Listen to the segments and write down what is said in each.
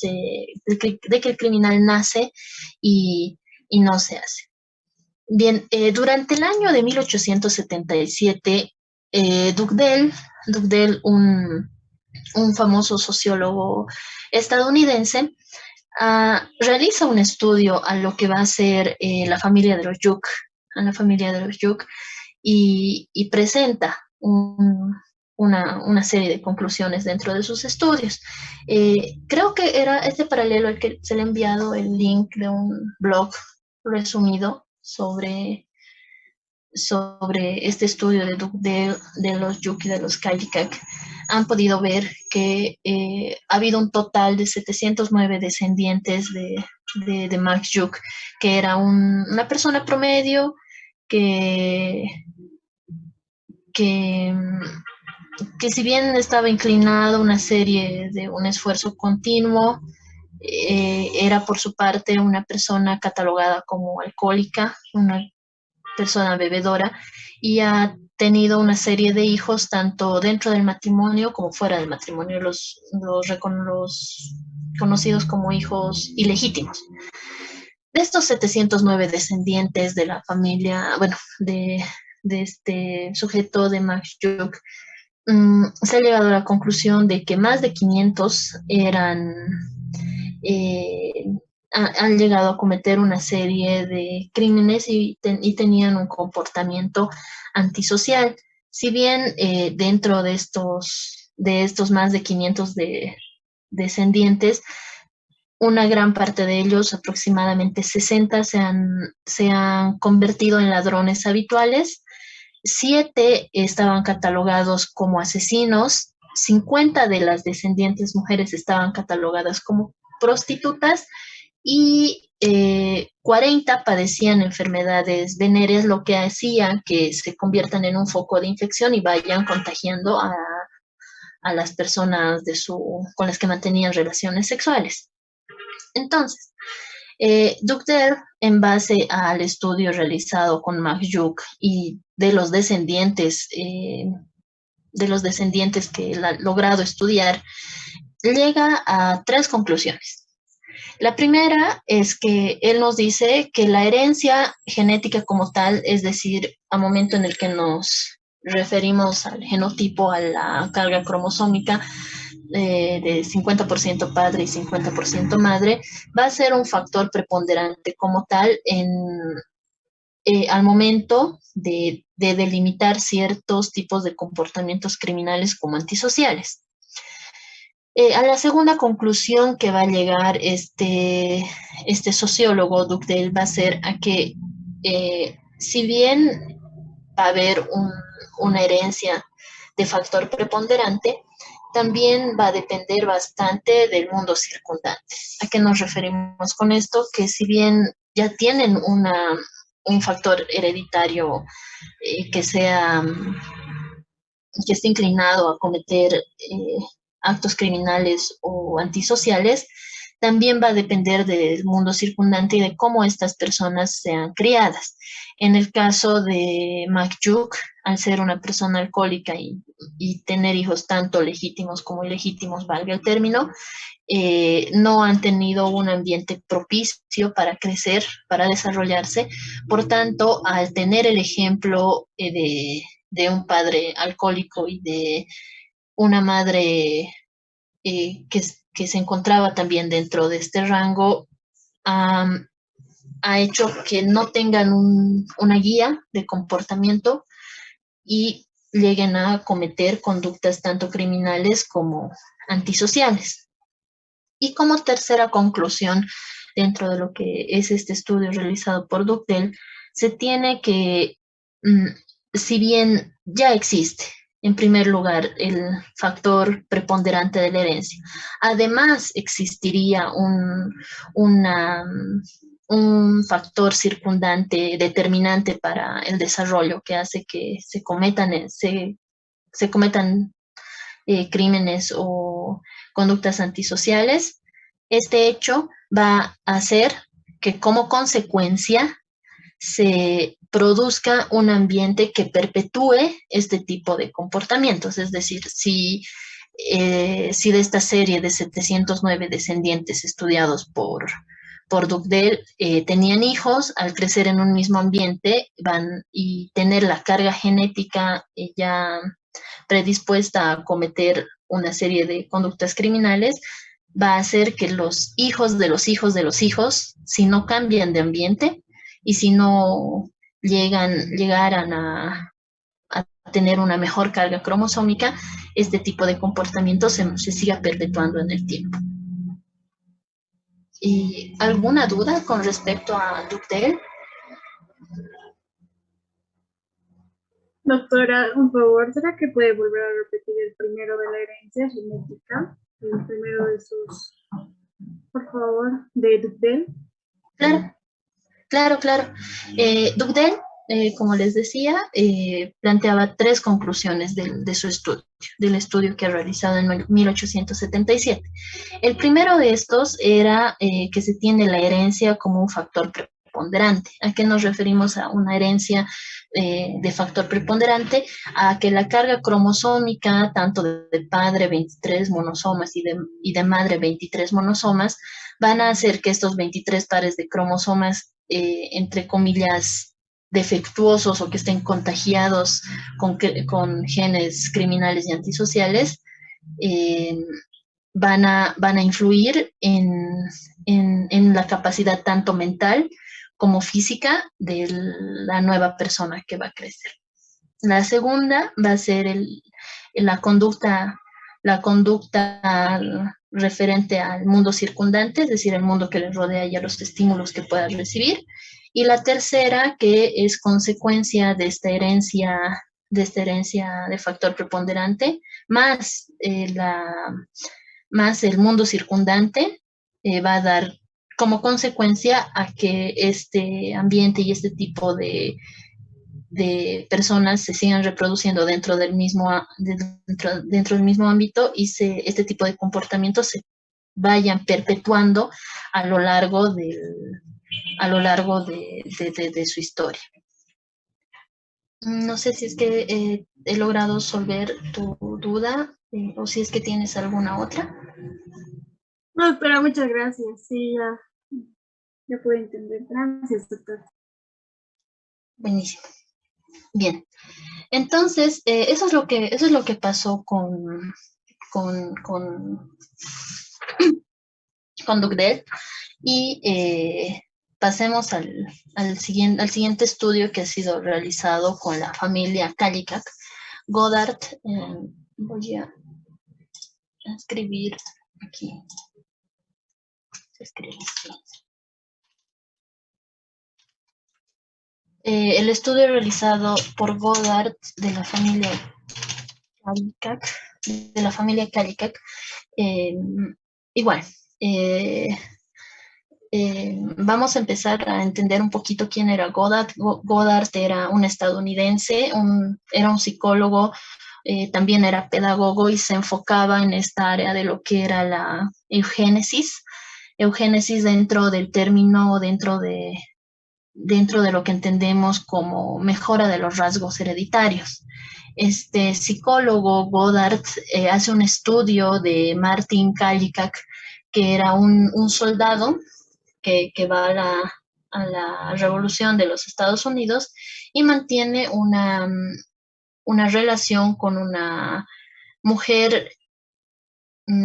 de que el criminal nace y, y no se hace. Bien, durante el año de 1877, Dugdale, un famoso sociólogo estadounidense, realiza un estudio a lo que va a ser la familia de los Yuk, a la familia de los Yuk, y presenta una serie de conclusiones dentro de sus estudios. Creo que era este paralelo al que se le ha enviado el link de un blog resumido sobre este estudio de los Yuk y de los Kajikak. Han podido ver que ha habido un total de 709 descendientes de Max Yuk, que era una persona promedio que, que, que si bien estaba inclinado a una serie de un esfuerzo continuo, era por su parte una persona catalogada como alcohólica, una persona bebedora, y ha tenido una serie de hijos tanto dentro del matrimonio como fuera del matrimonio, los conocidos como hijos ilegítimos. De estos 709 descendientes de la familia, bueno, de este sujeto de Max Juk, se ha llegado a la conclusión de que más de 500 eh, han llegado a cometer una serie de crímenes y tenían un comportamiento antisocial. Si bien dentro de estos más de 500 descendientes, una gran parte de ellos, aproximadamente 60, se han convertido en ladrones habituales. 7 estaban catalogados como asesinos, 50 de las descendientes mujeres estaban catalogadas como prostitutas y 40 padecían enfermedades venéreas, lo que hacía que se conviertan en un foco de infección y vayan contagiando a las personas con las que mantenían relaciones sexuales. Entonces, Dugdale, en base al estudio realizado con Max Juk y de los descendientes que él ha logrado estudiar, llega a 3 conclusiones. La primera es que él nos dice que la herencia genética como tal, es decir, al momento en el que nos referimos al genotipo, a la carga cromosómica, de 50% padre y 50% madre, va a ser un factor preponderante como tal al momento de delimitar ciertos tipos de comportamientos criminales como antisociales. A la segunda conclusión que va a llegar este sociólogo, Dugdale, va a ser a que si bien va a haber una herencia de factor preponderante, también va a depender bastante del mundo circundante. ¿A qué nos referimos con esto? Que si bien ya tienen un factor hereditario que que esté inclinado a cometer actos criminales o antisociales, también va a depender del mundo circundante y de cómo estas personas sean criadas. En el caso de McJuke, al ser una persona alcohólica y tener hijos tanto legítimos como ilegítimos, valga el término, no han tenido un ambiente propicio para crecer, para desarrollarse. Por tanto, al tener el ejemplo de un padre alcohólico y de una madre que se encontraba también dentro de este rango, um, ha hecho que no tengan una guía de comportamiento y lleguen a cometer conductas tanto criminales como antisociales. Y como tercera conclusión, dentro de lo que es este estudio realizado por Dugdale, se tiene que, si bien ya existe, en primer lugar, el factor preponderante de la herencia, además existiría un factor circundante determinante para el desarrollo que hace que se cometan crímenes o conductas antisociales. Este hecho va a hacer que como consecuencia se produzca un ambiente que perpetúe este tipo de comportamientos. Es decir, si si de esta serie de 709 descendientes estudiados por Dugdale tenían hijos, al crecer en un mismo ambiente van y tener la carga genética ya predispuesta a cometer una serie de conductas criminales, va a hacer que los hijos de los hijos de los hijos, si no cambian de ambiente y si no llegaran a tener una mejor carga cromosómica, este tipo de comportamiento se siga perpetuando en el tiempo. ¿Y alguna duda con respecto a Dugdale? Doctora, por favor, ¿será que puede volver a repetir el primero de la herencia genética? El primero de sus, por favor, de Dugdale. Claro, claro, claro. Dugdale, como les decía, planteaba tres conclusiones de su estudio, del estudio que ha realizado en 1877. El primero de estos era que se tiene la herencia como un factor preponderante. ¿A qué nos referimos a una herencia de factor preponderante? A que la carga cromosómica, tanto de padre 23 monosomas y de madre 23 monosomas, van a hacer que estos 23 pares de cromosomas, entre comillas, defectuosos o que estén contagiados con genes criminales y antisociales, eh, van a influir en la capacidad tanto mental como física de la nueva persona que va a crecer. La segunda va a ser la conducta referente al mundo circundante, es decir, el mundo que le rodea y a los estímulos que pueda recibir. Y la tercera, que es consecuencia de esta herencia de factor preponderante, más, más el mundo circundante, va a dar como consecuencia a que este ambiente y este tipo de personas se sigan reproduciendo dentro del mismo ámbito y este tipo de comportamientos se vayan perpetuando a lo largo, de su historia. No sé si es que he logrado resolver tu duda o si es que tienes alguna otra. No, doctora, muchas gracias. Sí, ya puedo entender. Gracias, doctor. Buenísimo. Bien. Entonces, eso es lo que pasó con, con, con Dugdale. Y pasemos al siguiente estudio que ha sido realizado con la familia Kallikak. Goddard, voy a escribir aquí. Se escribe así. El estudio realizado por Goddard de la familia Kallikak, igual, eh, vamos a empezar a entender un poquito quién era Goddard. Goddard era un estadounidense, era un psicólogo, también era pedagogo y se enfocaba en esta área de lo que era la eugénesis. Eugénesis dentro del término, dentro de lo que entendemos como mejora de los rasgos hereditarios. Este psicólogo Goddard hace un estudio de Martin Kallikak, que era un soldado que va a la revolución de los Estados Unidos y mantiene una relación con una mujer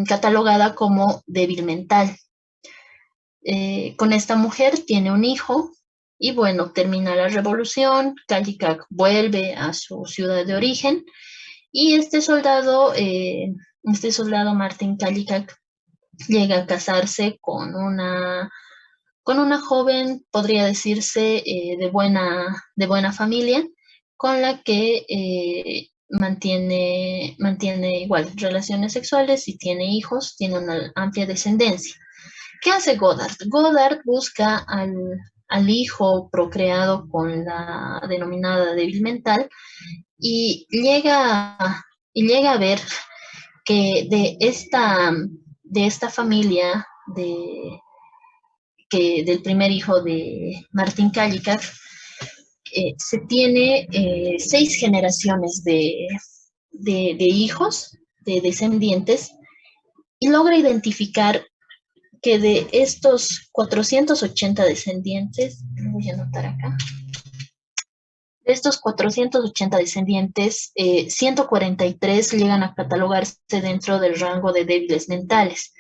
catalogada como débil mental. Con esta mujer tiene un hijo y bueno, termina la revolución, Kallikak vuelve a su ciudad de origen y este soldado Martin Kallikak llega a casarse con una joven, podría decirse, de buena familia, con la que mantiene igual relaciones sexuales y tiene hijos, tiene una amplia descendencia. ¿Qué hace Goddard? Goddard busca al hijo procreado con la denominada débil mental y llega a ver que de esta familia del primer hijo de Martin Kallikak, se tiene 6 generaciones de hijos de descendientes y logra identificar que de estos 480 descendientes, lo voy a anotar acá, de estos 480 descendientes, 143 llegan a catalogarse dentro del rango de débiles mentales.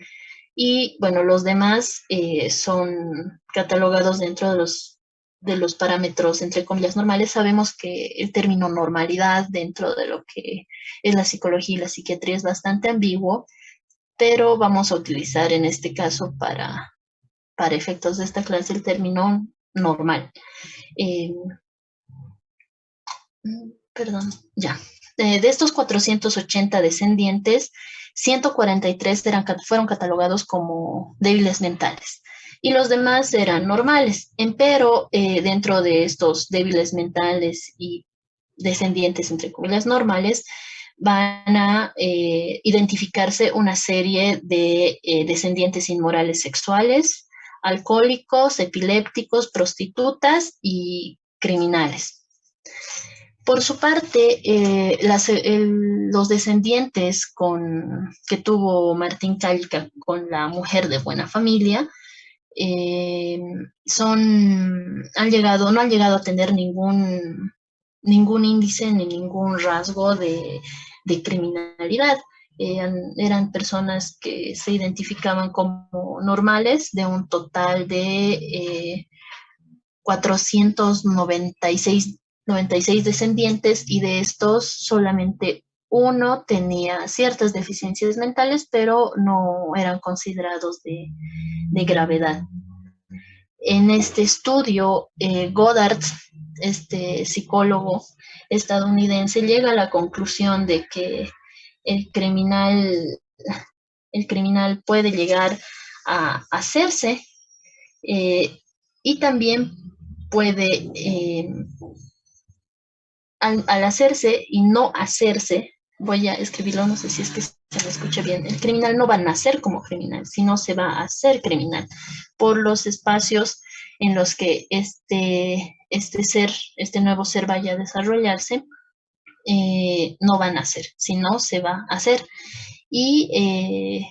Y bueno, los demás son catalogados dentro de los parámetros, entre comillas, normales. Sabemos que el término normalidad dentro de lo que es la psicología y la psiquiatría es bastante ambiguo, pero vamos a utilizar en este caso para efectos de esta clase el término normal. Eh, perdón, ya. De estos 480 descendientes, 143 fueron catalogados como débiles mentales y los demás eran normales. Empero, dentro de estos débiles mentales y descendientes, entre comillas, normales, van a identificarse una serie de descendientes inmorales sexuales, alcohólicos, epilépticos, prostitutas y criminales. Por su parte, los descendientes que tuvo Martín Calica con la mujer de buena familia no han llegado a tener ningún índice ni ningún rasgo de criminalidad. Eran personas que se identificaban como normales de un total de 496 descendientes y de estos solamente uno tenía ciertas deficiencias mentales, pero no eran considerados de gravedad. En este estudio, Goddard, este psicólogo estadounidense, llega a la conclusión de que el criminal puede llegar a hacerse y también puede, al hacerse y no hacerse, voy a escribirlo, no sé si es que se me escucha bien, el criminal no va a nacer como criminal, sino se va a hacer criminal por los espacios en los que este nuevo ser vaya a desarrollarse, no va a nacer, sino se va a hacer. Y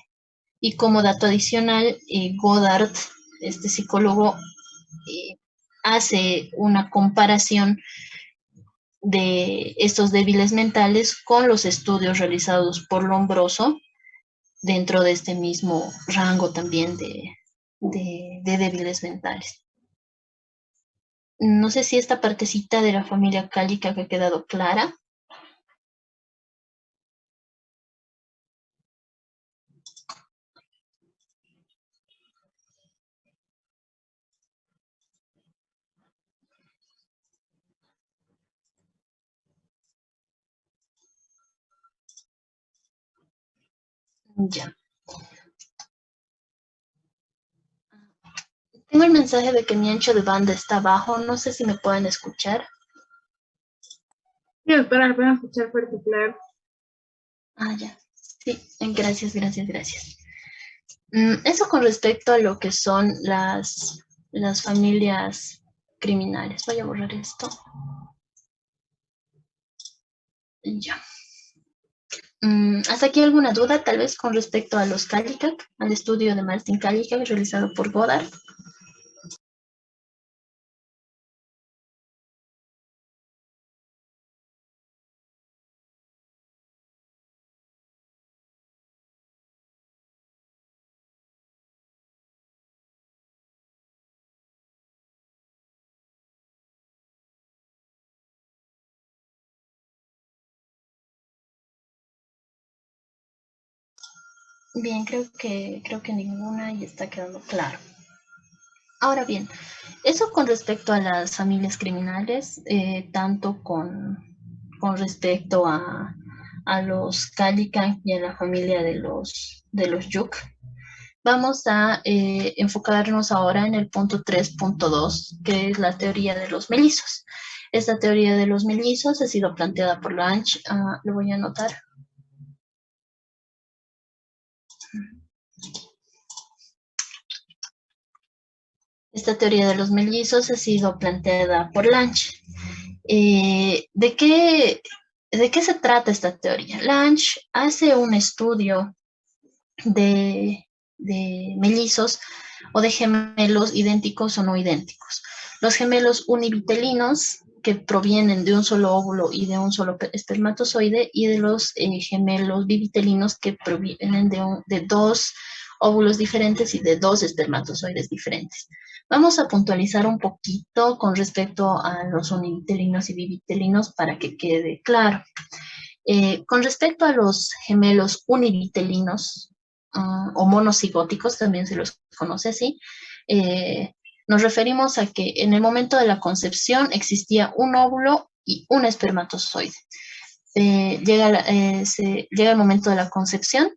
como dato adicional, Goddard, este psicólogo, hace una comparación de estos débiles mentales con los estudios realizados por Lombroso dentro de este mismo rango también de débiles mentales. No sé si esta partecita de la familia Cálica ha quedado clara. Ya. Tengo el mensaje de que mi ancho de banda está bajo. No sé si me pueden escuchar. Sí, doctora, pueden escuchar fuerte y claro. Ah, ya. Sí, gracias, gracias, gracias. Eso con respecto a lo que son las familias criminales. Voy a borrar esto. Ya. ¿Hasta aquí alguna duda, tal vez, con respecto a los Kallikak, al estudio de Martin Kallikak realizado por Goddard? Bien, creo que ninguna y está quedando claro. Ahora bien, eso con respecto a las familias criminales, tanto con respecto a los Kallikak y a la familia de los Yuk. Vamos a enfocarnos ahora en el punto 3.2, que es la teoría de los mellizos. Esta teoría de los mellizos ha sido planteada por Lange, lo voy a anotar. Esta teoría de los mellizos ha sido planteada por Lange. ¿De qué ¿De qué se trata esta teoría? Lange hace un estudio de, de mellizos o de gemelos idénticos o no idénticos. Los gemelos univitelinos, que provienen de un solo óvulo y de un solo espermatozoide, y de los gemelos bivitelinos, que provienen de dos óvulos diferentes y de dos espermatozoides diferentes. Vamos a puntualizar un poquito con respecto a los univitelinos y bivitelinos para que quede claro. Con respecto a los gemelos univitelinos o monocigóticos, también se los conoce así, nos referimos a que en el momento de la concepción existía un óvulo y un espermatozoide. Llega el momento de la concepción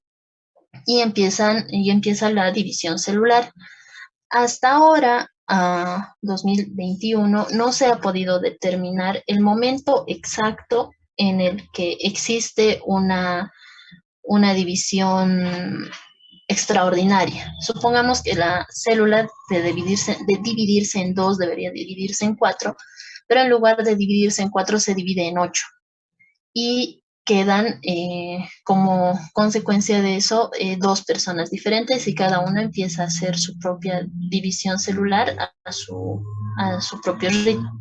y empieza la división celular. Hasta ahora, 2021, no se ha podido determinar el momento exacto en el que existe una división extraordinaria. Supongamos que la célula de dividirse en dos debería dividirse en cuatro, pero en lugar de dividirse en cuatro se divide en ocho. Y quedan como consecuencia de eso dos personas diferentes y cada una empieza a hacer su propia división celular a su propio ritmo.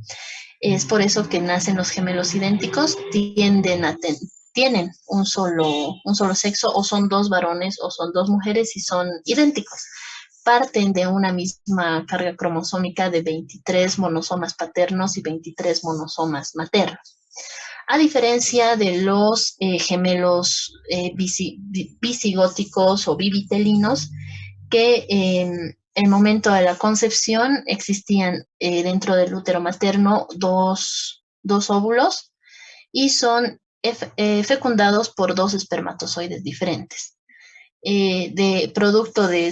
Es por eso que nacen los gemelos idénticos, tienen un solo sexo, o son dos varones o son dos mujeres y son idénticos. Parten de una misma carga cromosómica de 23 monosomas paternos y 23 monosomas maternos. A diferencia de los gemelos bisigóticos o bivitelinos, que en el momento de la concepción existían dentro del útero materno dos óvulos y son fecundados por dos espermatozoides diferentes. Producto de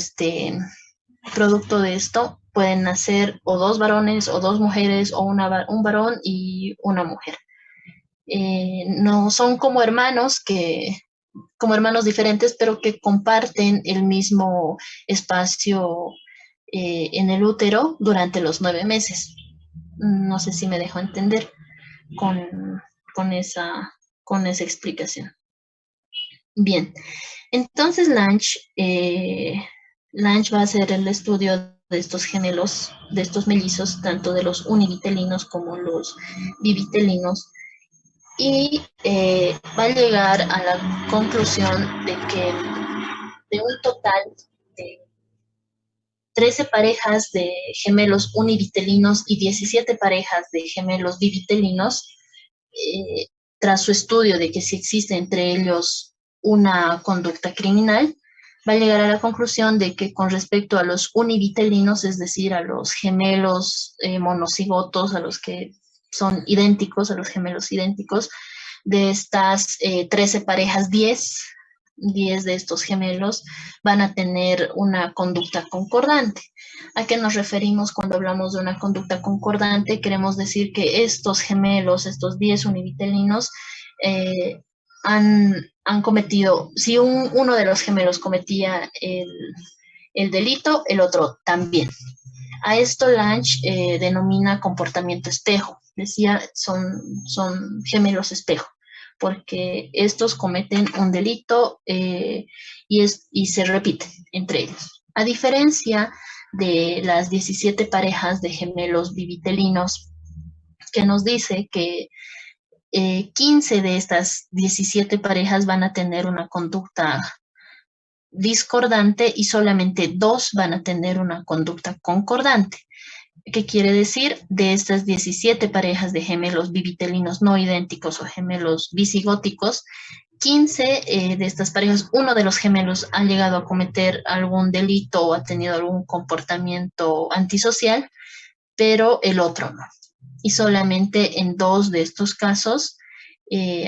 esto pueden nacer o dos varones o dos mujeres o un varón y una mujer. No son como hermanos diferentes, pero que comparten el mismo espacio en el útero durante los 9 meses. No sé si me dejo entender con, con, esa, con esa explicación. Bien, entonces Lange va a hacer el estudio de estos gemelos, de estos mellizos, tanto de los univitelinos como los bivitelinos, y va a llegar a la conclusión de que de un total de 13 parejas de gemelos univitelinos y 17 parejas de gemelos bivitelinos, tras su estudio de que si existe entre ellos una conducta criminal, va a llegar a la conclusión de que con respecto a los univitelinos, es decir, a los gemelos monocigotos, a los que son idénticos, a los gemelos idénticos, de estas 13 parejas, 10 de estos gemelos van a tener una conducta concordante. ¿A qué nos referimos cuando hablamos de una conducta concordante? Queremos decir que estos gemelos, estos 10 univitelinos, han cometido, si uno de los gemelos cometía el delito, el otro también. A esto Lange denomina comportamiento espejo. Decía, son gemelos espejo, porque estos cometen un delito y se repiten entre ellos. A diferencia de las 17 parejas de gemelos bivitelinos, que nos dice que 15 de estas 17 parejas van a tener una conducta discordante y solamente 2 van a tener una conducta concordante. ¿Qué quiere decir? De estas 17 parejas de gemelos bivitelinos no idénticos o gemelos bisigóticos, 15 de estas parejas, uno de los gemelos ha llegado a cometer algún delito o ha tenido algún comportamiento antisocial, pero el otro no. Y solamente en 2 de estos casos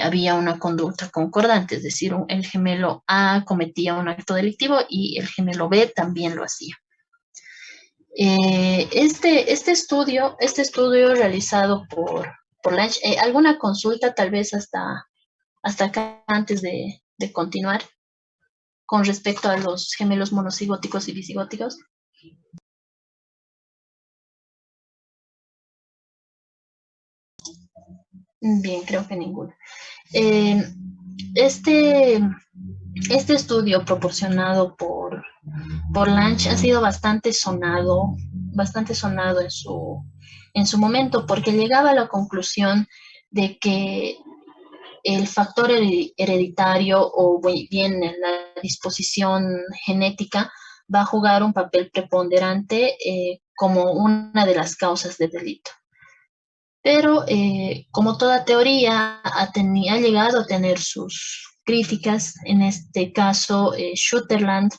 había una conducta concordante, es decir, el gemelo A cometía un acto delictivo y el gemelo B también lo hacía. Este estudio realizado por Lange, ¿alguna consulta tal vez hasta acá antes de continuar con respecto a los gemelos monocigóticos y bisigóticos? Bien, creo que ninguno. Eh, este, este estudio proporcionado por Lange ha sido bastante sonado en su momento, porque llegaba a la conclusión de que el factor hereditario o bien la disposición genética va a jugar un papel preponderante como una de las causas de delito. Pero como toda teoría ha llegado a tener sus críticas. En este caso, Sutherland,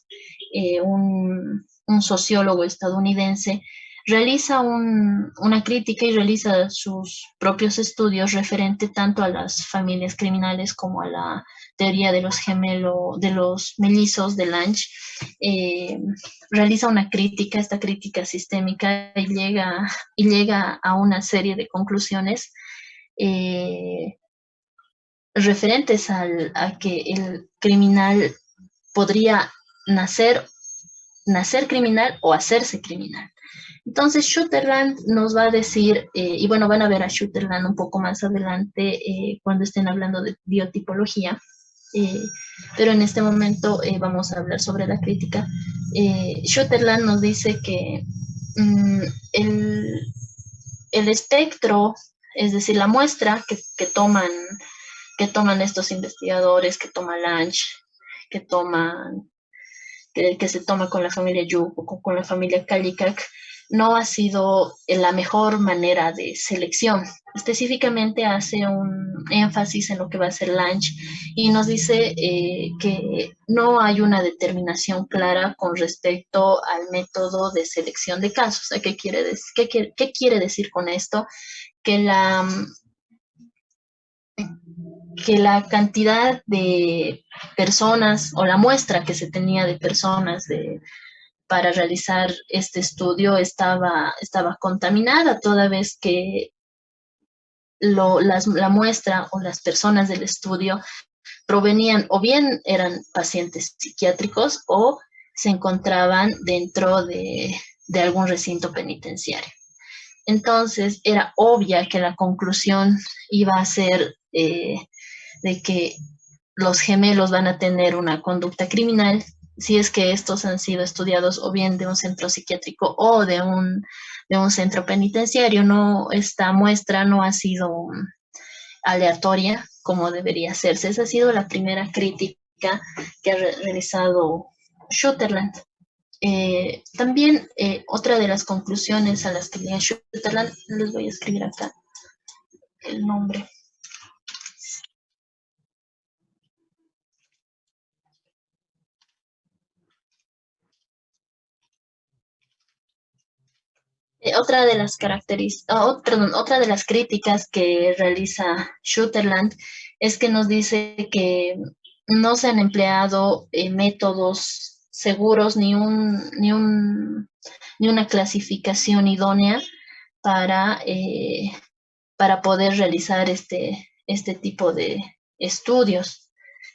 un sociólogo estadounidense, realiza una crítica y realiza sus propios estudios referente tanto a las familias criminales como a la teoría de los gemelos, de los mellizos de Lange. Eh, Realiza una crítica, esta crítica sistémica, y llega a una serie de conclusiones eh, referentes a que el criminal podría nacer, nacer criminal o hacerse criminal. Entonces, Sutherland nos va a decir, y bueno, van a ver a Sutherland un poco más adelante cuando estén hablando de biotipología, eh, pero en este momento vamos a hablar sobre la crítica. Sutherland nos dice que mm, el, el espectro, es decir, la muestra que toman estos investigadores, que toma Lange, que toman que se toma con la familia Yu o con la familia Kallikak, no ha sido la mejor manera de selección. Específicamente hace un énfasis en lo que va a ser Lange y nos dice que no hay una determinación clara con respecto al método de selección de casos. ¿Qué quiere decir con esto? Que que la cantidad de personas o la muestra que se tenía de personas para realizar este estudio estaba contaminada, toda vez que la muestra o las personas del estudio provenían o bien eran pacientes psiquiátricos o se encontraban dentro de algún recinto penitenciario. Entonces era obvia que la conclusión iba a ser de que los gemelos van a tener una conducta criminal si es que estos han sido estudiados o bien de un centro psiquiátrico o de un centro penitenciario. No, esta muestra no ha sido aleatoria como debería hacerse. Esa ha sido la primera crítica que ha realizado Sutherland. También otra de las conclusiones a las que llega Sutherland, les voy a escribir acá el nombre. Otra de las otra de las críticas que realiza Sutherland es que nos dice que no se han empleado métodos seguros ni una clasificación idónea para, para poder realizar este tipo de estudios.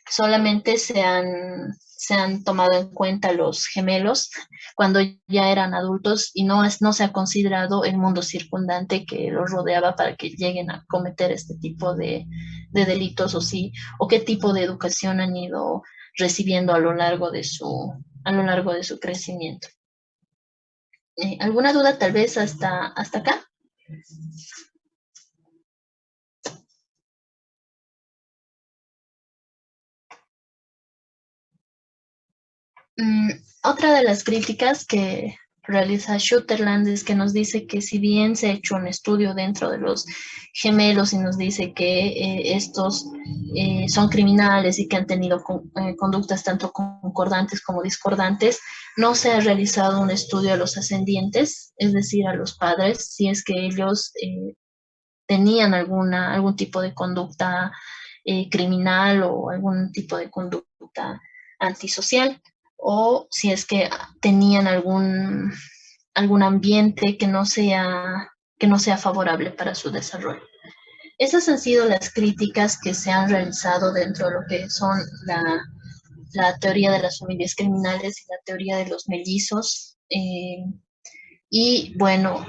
Solamente se han tomado en cuenta los gemelos cuando ya eran adultos y no se ha considerado el mundo circundante que los rodeaba para que lleguen a cometer este tipo de delitos o qué tipo de educación han ido recibiendo a lo largo de su crecimiento. ¿Alguna duda tal vez hasta acá? Mm, Otra de las críticas que realiza Sutherland es que nos dice que si bien se ha hecho un estudio dentro de los gemelos y nos dice que estos son criminales y que han tenido conductas tanto concordantes como discordantes, no se ha realizado un estudio a los ascendientes, es decir, a los padres, si es que ellos tenían algún tipo de conducta criminal o algún tipo de conducta antisocial o si es que tenían algún ambiente que no sea favorable para su desarrollo. Esas han sido las críticas que se han realizado dentro de lo que son la teoría de las familias criminales y la teoría de los mellizos. Y bueno,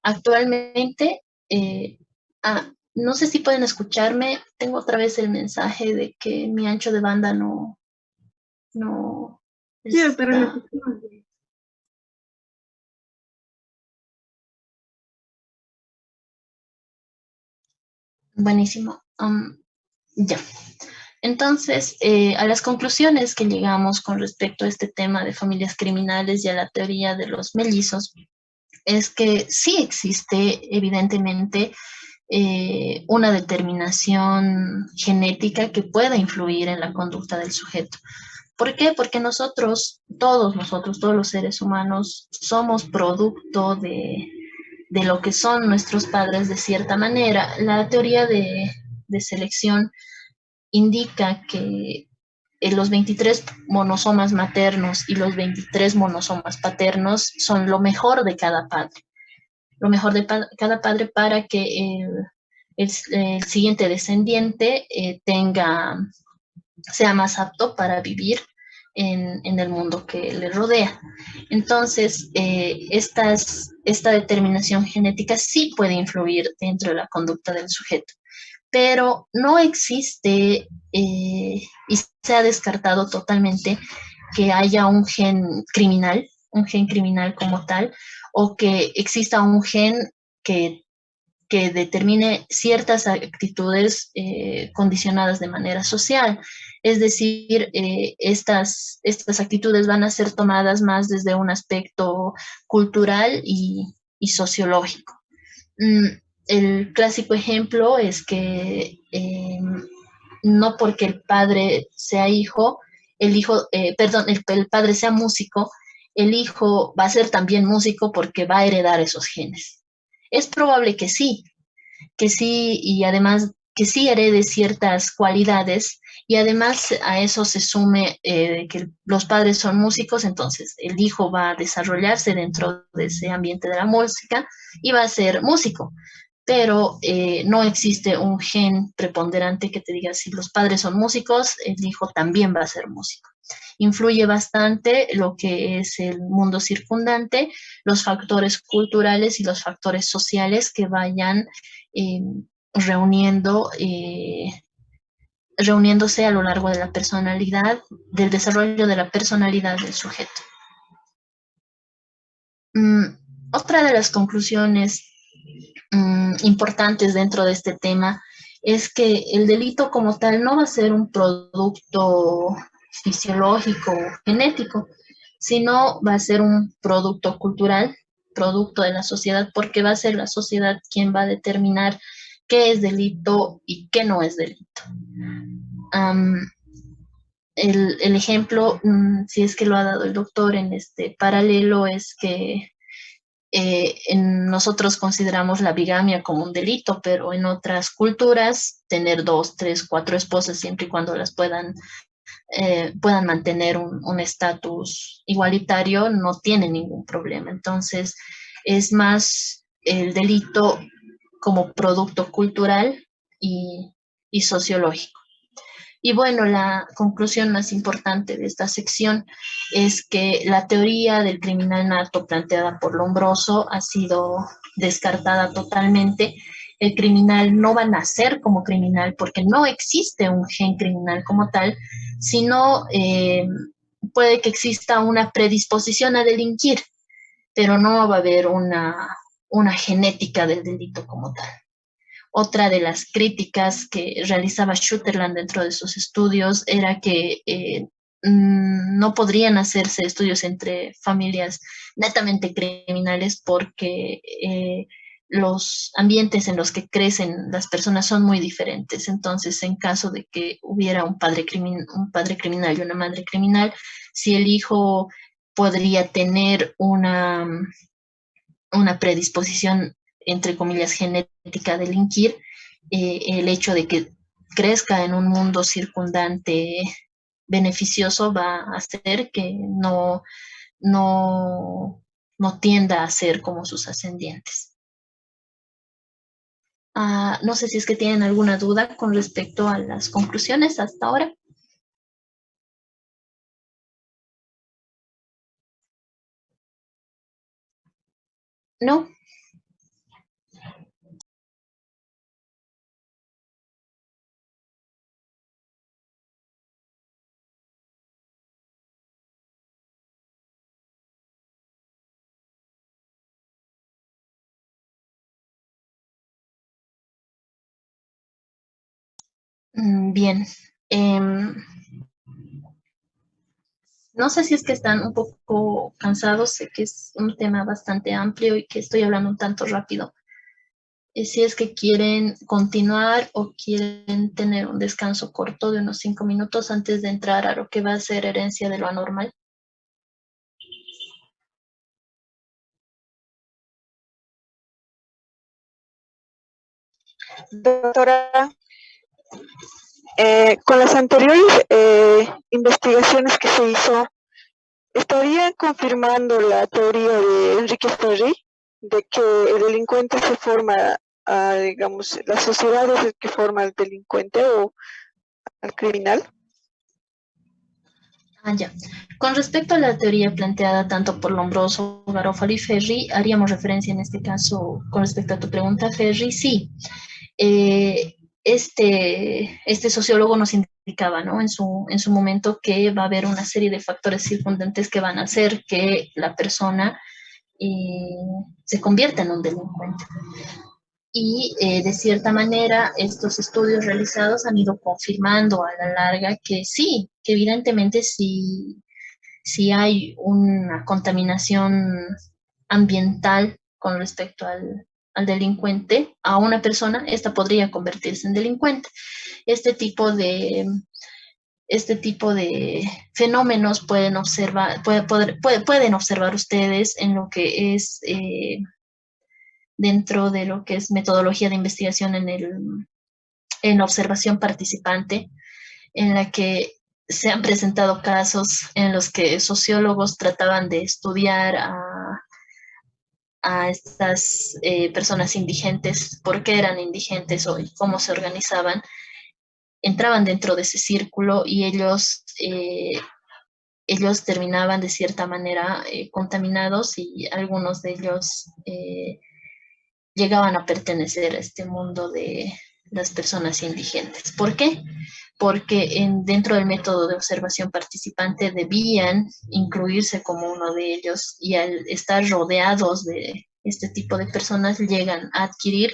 actualmente No sé si pueden escucharme. Tengo otra vez el mensaje de que mi ancho de banda no Sí, doctora, le está escuchamos bien. buenísimo. Ya. Entonces, a las conclusiones que llegamos con respecto a este tema de familias criminales y a la teoría de los mellizos es que sí existe, evidentemente, una determinación genética que pueda influir en la conducta del sujeto. ¿Por qué? Porque nosotros, todos los seres humanos, somos producto de lo que son nuestros padres de cierta manera. La teoría de selección indica que los 23 monosomas maternos y los 23 monosomas paternos son lo mejor de cada padre. Lo mejor de cada padre para que el siguiente descendiente sea más apto para vivir en el mundo que le rodea. Entonces, esta determinación genética sí puede influir dentro de la conducta del sujeto, pero no existe y se ha descartado totalmente que haya un gen criminal como tal, o que exista un gen que que determine ciertas actitudes condicionadas de manera social. Es decir, estas actitudes van a ser tomadas más desde un aspecto cultural y sociológico. Mm, el clásico ejemplo es que no porque el padre sea el padre sea músico, el hijo va a ser también músico porque va a heredar esos genes. Es probable que sí, y además que sí herede ciertas cualidades, y además a eso se sume que los padres son músicos, entonces el hijo va a desarrollarse dentro de ese ambiente de la música y va a ser músico. Pero no existe un gen preponderante que te diga si los padres son músicos, el hijo también va a ser músico. Influye bastante lo que es el mundo circundante, los factores culturales y los factores sociales que vayan eh, reuniendo, reuniéndose a lo largo de la personalidad, del desarrollo de la personalidad del sujeto. Mm, Otra de las conclusiones importantes dentro de este tema es que el delito como tal no va a ser un producto fisiológico o genético, sino va a ser un producto cultural, producto de la sociedad, porque va a ser la sociedad quien va a determinar qué es delito y qué no es delito. Um, el ejemplo, si es que lo ha dado el doctor en este paralelo, es que nosotros consideramos la bigamia como un delito, pero en otras culturas tener dos, tres, cuatro esposas siempre y cuando las puedan mantener un estatus igualitario no tiene ningún problema. Entonces, es más el delito como producto cultural y, y sociológico. Y bueno, la conclusión más importante de esta sección es que la teoría del criminal nato planteada por Lombroso ha sido descartada totalmente. El criminal no va a nacer como criminal porque no existe un gen criminal como tal, sino puede que exista una predisposición a delinquir, pero no va a haber una genética del delito como tal. Otra de las críticas que realizaba Schutterland dentro de sus estudios era que no podrían hacerse estudios entre familias netamente criminales porque los ambientes en los que crecen las personas son muy diferentes. Entonces, en caso de que hubiera un padre criminal y una madre criminal, si el hijo podría tener una predisposición, entre comillas, genética a delinquir, el hecho de que crezca en un mundo circundante beneficioso va a hacer que no, no tienda a ser como sus ascendientes. No sé si es que tienen alguna duda con respecto a las conclusiones hasta ahora. ¿No? Bien. Em, no sé si es que están un poco cansados, sé que es un tema bastante amplio y que estoy hablando un tanto rápido. Si es que quieren continuar o quieren tener un descanso corto de unos 5 minutos antes de entrar a lo que va a ser herencia de lo anormal. Doctora, con las anteriores investigaciones que se hizo, ¿estaría confirmando la teoría de Enrique Ferri de que el delincuente se forma, digamos, la sociedad es el que forma al delincuente o al criminal? Ya. Con respecto a la teoría planteada tanto por Lombroso, Garofalo y Ferri, haríamos referencia en este caso con respecto a tu pregunta, Ferri, sí. Eh, este sociólogo nos indicaba, ¿no? En su momento que va a haber una serie de factores circundantes que van a hacer que la persona se convierta en un delincuente. Y de cierta manera estos estudios realizados han ido confirmando a la larga que sí, que evidentemente si hay una contaminación ambiental con respecto al delincuente, a una persona, esta podría convertirse en delincuente. Este tipo de, este tipo de fenómenos pueden observar ustedes en lo que es dentro de lo que es metodología de investigación en observación participante, en la que se han presentado casos en los que sociólogos trataban de estudiar a estas personas indigentes, por qué eran indigentes o cómo se organizaban, entraban dentro de ese círculo y ellos terminaban de cierta manera contaminados y algunos de ellos llegaban a pertenecer a este mundo de las personas indigentes. ¿Por qué? Porque dentro del método de observación participante debían incluirse como uno de ellos y al estar rodeados de este tipo de personas llegan a adquirir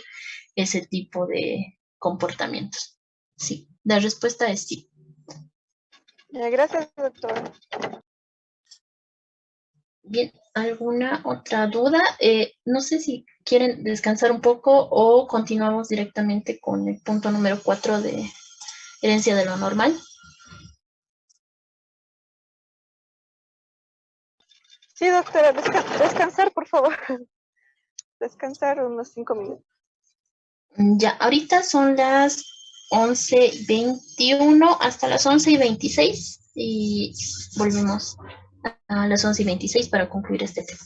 ese tipo de comportamientos. Sí, la respuesta es sí. Gracias, doctora. Bien, ¿alguna otra duda? No sé si quieren descansar un poco o continuamos directamente con el punto número 4 de herencia de lo normal. Sí, doctora, descansar, por favor. Descansar unos 5 minutos. Ya, ahorita son las 11:21 hasta las 11:26 y volvemos a las 11:26 para concluir este tema.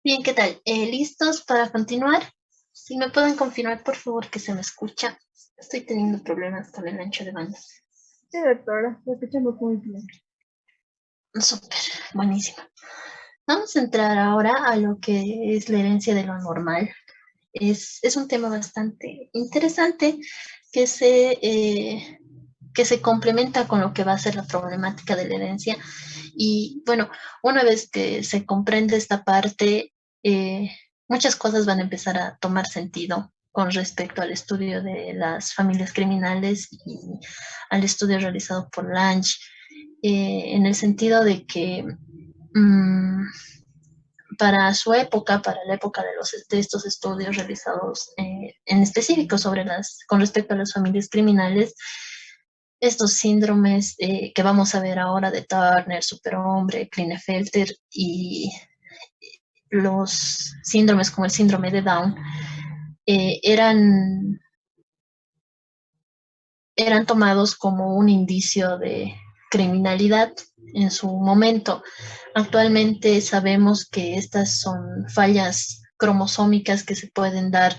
Bien, ¿qué tal? ¿Listos para continuar? Si me pueden confirmar, por favor, que se me escucha. Estoy teniendo problemas con el ancho de banda. Sí, doctora, lo escuchamos muy bien. Súper, buenísimo. Vamos a entrar ahora a lo que es la herencia de lo anormal. Es un tema bastante interesante que se complementa con lo que va a ser la problemática de la herencia. Y bueno, una vez que se comprende esta parte, eh, muchas cosas van a empezar a tomar sentido con respecto al estudio de las familias criminales y al estudio realizado por Lange, en el sentido de que mmm, para su época, para la época de estos estudios realizados en específico con respecto a las familias criminales, estos síndromes que vamos a ver ahora de Turner, Superhombre, Klinefelter y los síndromes como el síndrome de Down eh, eran, eran tomados como un indicio de criminalidad en su momento. Actualmente sabemos que estas son fallas cromosómicas que se pueden dar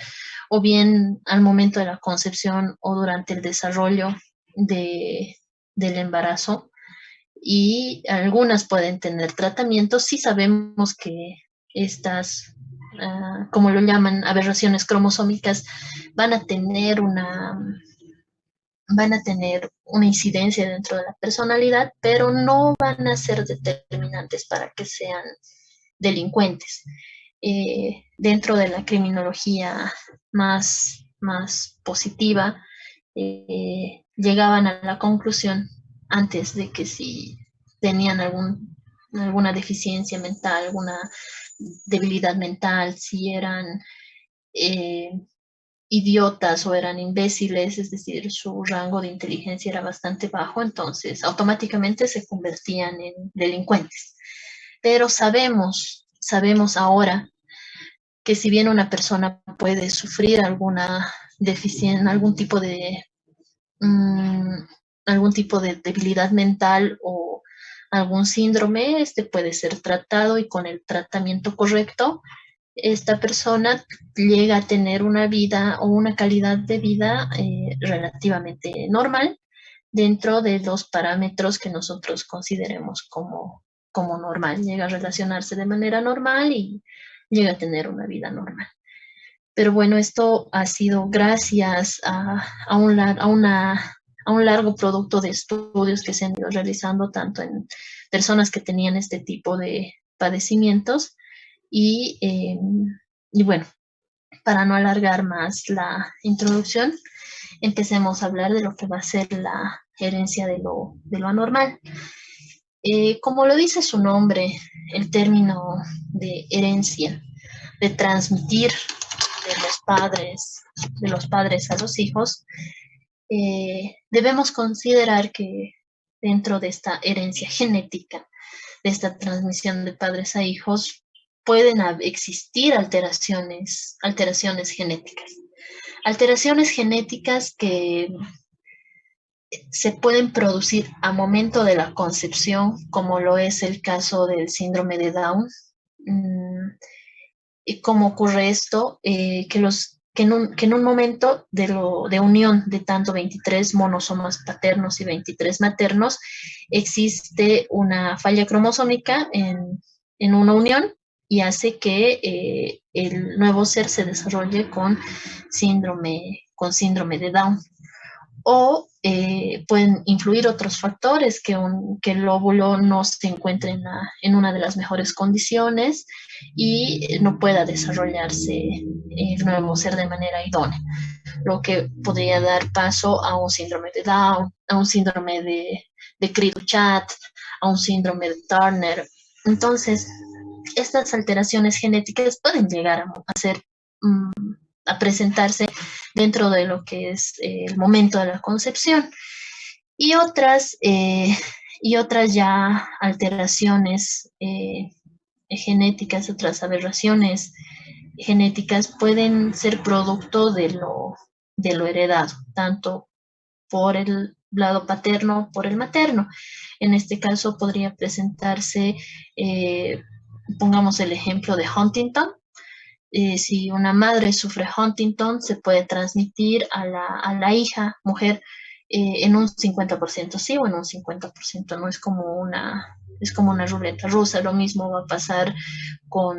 o bien al momento de la concepción o durante el desarrollo de, del embarazo, y algunas pueden tener tratamientos. Sí sabemos que estas, como lo llaman, aberraciones cromosómicas, van a tener van a tener una incidencia dentro de la personalidad, pero no van a ser determinantes para que sean delincuentes. Dentro de la criminología más positiva, llegaban a la conclusión antes de que si tenían alguna deficiencia mental, alguna debilidad mental, si eran eh, idiotas o eran imbéciles, es decir, su rango de inteligencia era bastante bajo, entonces automáticamente se convertían en delincuentes. Pero sabemos ahora que si bien una persona puede sufrir alguna deficiencia, mmm, algún tipo de debilidad mental o algún síndrome, este puede ser tratado, y con el tratamiento correcto esta persona llega a tener una vida o una calidad de vida relativamente normal dentro de los parámetros que nosotros consideremos como normal. Llega a relacionarse de manera normal y llega a tener una vida normal. Pero bueno, esto ha sido gracias a un largo producto de estudios que se han ido realizando tanto en personas que tenían este tipo de padecimientos y, y bueno, para no alargar más la introducción, empecemos a hablar de lo que va a ser la herencia de lo anormal. Como lo dice su nombre, el término de herencia, de transmitir de los padres a los hijos, debemos considerar que dentro de esta herencia genética, de esta transmisión de padres a hijos, pueden existir alteraciones genéticas. Alteraciones genéticas que se pueden producir a momento de la concepción, como lo es el caso del síndrome de Down. ¿Y cómo ocurre esto? Que en un momento de unión de tanto 23 monosomas paternos y 23 maternos, existe una falla cromosómica en una unión y hace que el nuevo ser se desarrolle con síndrome de Down. O pueden influir otros factores, que el óvulo no se encuentre en una de las mejores condiciones y no pueda desarrollarse el nuevo ser de manera idónea, lo que podría dar paso a un síndrome de Down, a un síndrome de Cri-du-Chat, a un síndrome de Turner. Entonces, estas alteraciones genéticas pueden llegar a ser a presentarse dentro de lo que es el momento de la concepción. Y otras ya alteraciones genéticas, otras aberraciones genéticas pueden ser producto de lo heredado, tanto por el lado paterno, por el materno. En este caso podría presentarse pongamos el ejemplo de Huntington. Si una madre sufre Huntington, se puede transmitir a la hija, mujer, en un 50% sí o en un 50% no. Es como una ruleta rusa. Lo mismo va a pasar con,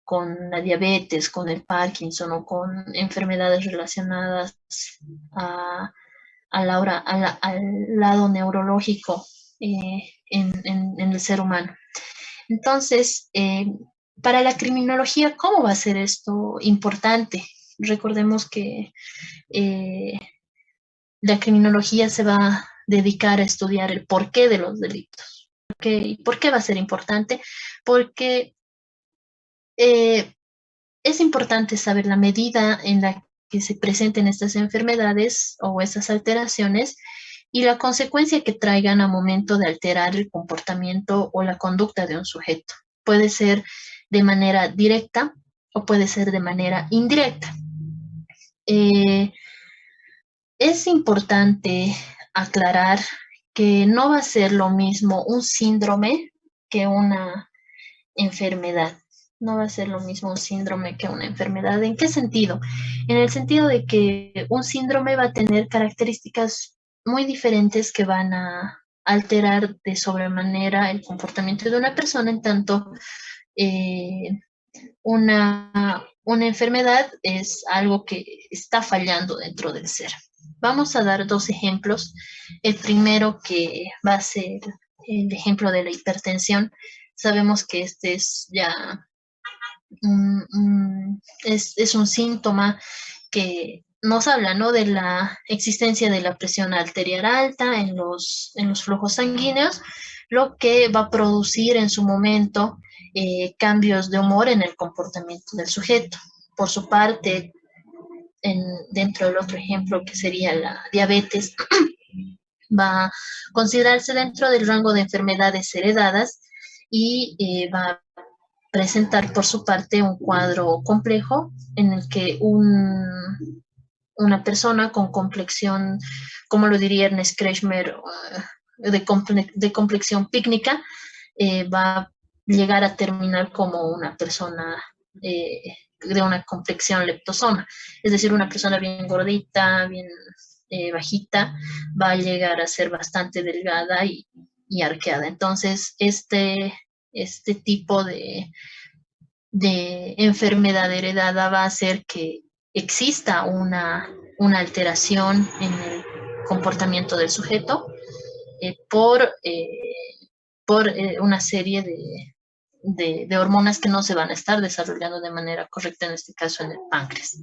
con la diabetes, con el Parkinson o con enfermedades relacionadas a, al lado neurológico en el ser humano. Entonces, para la criminología, ¿cómo va a ser esto importante? Recordemos que eh, la criminología se va a dedicar a estudiar el porqué de los delitos. ¿Por qué va a ser importante? Porque es importante saber la medida en la que se presenten estas enfermedades o estas alteraciones y la consecuencia que traigan a momento de alterar el comportamiento o la conducta de un sujeto. Puede ser de manera directa o puede ser de manera indirecta. Es importante aclarar que no va a ser lo mismo un síndrome que una enfermedad. No va a ser lo mismo un síndrome que una enfermedad. ¿En qué sentido? En el sentido de que un síndrome va a tener características muy diferentes que van a alterar de sobremanera el comportamiento de una persona, en tanto una enfermedad es algo que está fallando dentro del ser. Vamos a dar dos ejemplos. El primero, que va a ser el ejemplo de la hipertensión. Sabemos que este es ya es un síntoma que nos habla, ¿no?, de la existencia de la presión arterial alta en los flujos sanguíneos, lo que va a producir en su momento cambios de humor en el comportamiento del sujeto. Por su parte, dentro del otro ejemplo, que sería la diabetes, va a considerarse dentro del rango de enfermedades heredadas y va a presentar por su parte un cuadro complejo en el que una persona con complexión, como lo diría Ernest Kretschmer, de complexión pícnica, va a llegar a terminar como una persona de una complexión leptosoma, es decir, una persona bien gordita, bien bajita, va a llegar a ser bastante delgada y arqueada. Entonces, este tipo de enfermedad heredada va a hacer que exista una alteración en el comportamiento del sujeto por una serie de hormonas que no se van a estar desarrollando de manera correcta, en este caso en el páncreas.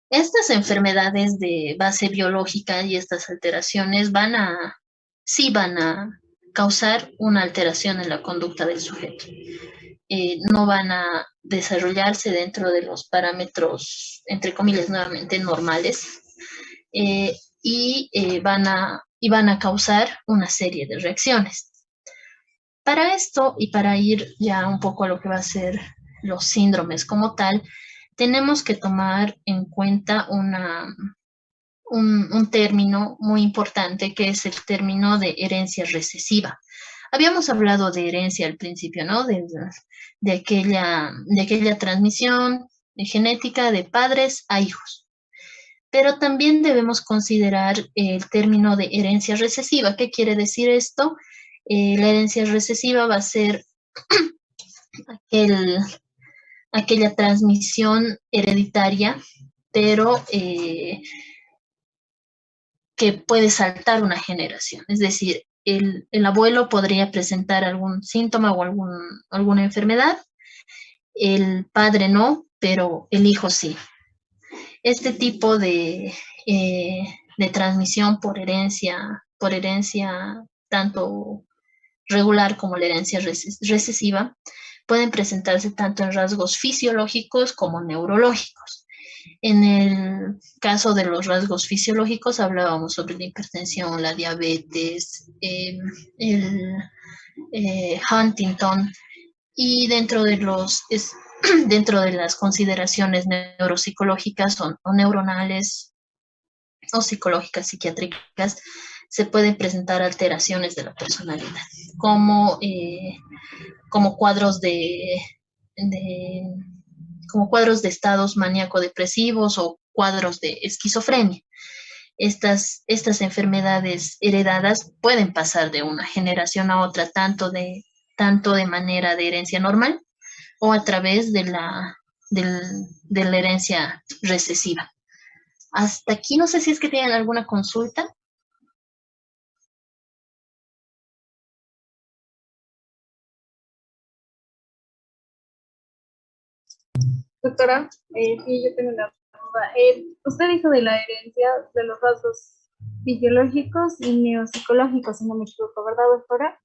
Estas enfermedades de base biológica y estas alteraciones sí van a causar una alteración en la conducta del sujeto. No van a desarrollarse dentro de los parámetros, entre comillas, nuevamente normales, y van a causar una serie de reacciones. Para esto, y para ir ya un poco a lo que va a ser los síndromes como tal, tenemos que tomar en cuenta un término muy importante, que es el término de herencia recesiva. Habíamos hablado de herencia al principio, ¿no? De aquella transmisión genética de padres a hijos. Pero también debemos considerar el término de herencia recesiva. ¿Qué quiere decir esto? La herencia recesiva va a ser aquella transmisión hereditaria, pero que puede saltar una generación. Es decir, el abuelo podría presentar algún síntoma o alguna enfermedad, el padre no, pero el hijo sí. Este tipo de transmisión por herencia tanto regular como la herencia recesiva, pueden presentarse tanto en rasgos fisiológicos como neurológicos. En el caso de los rasgos fisiológicos hablábamos sobre la hipertensión, la diabetes, el Huntington, y dentro de las consideraciones neuropsicológicas o neuronales o psicológicas, psiquiátricas, se pueden presentar alteraciones de la personalidad, como, como cuadros de, como cuadros de estados maníaco-depresivos o cuadros de esquizofrenia. Estas enfermedades heredadas pueden pasar de una generación a otra, tanto de manera de herencia normal o a través de la herencia recesiva. Hasta aquí no sé si es que tienen alguna consulta. Doctora, sí, yo tengo una duda. Usted dijo de la herencia de los rasgos fisiológicos y neopsicológicos, si no me equivoco, ¿verdad, doctora?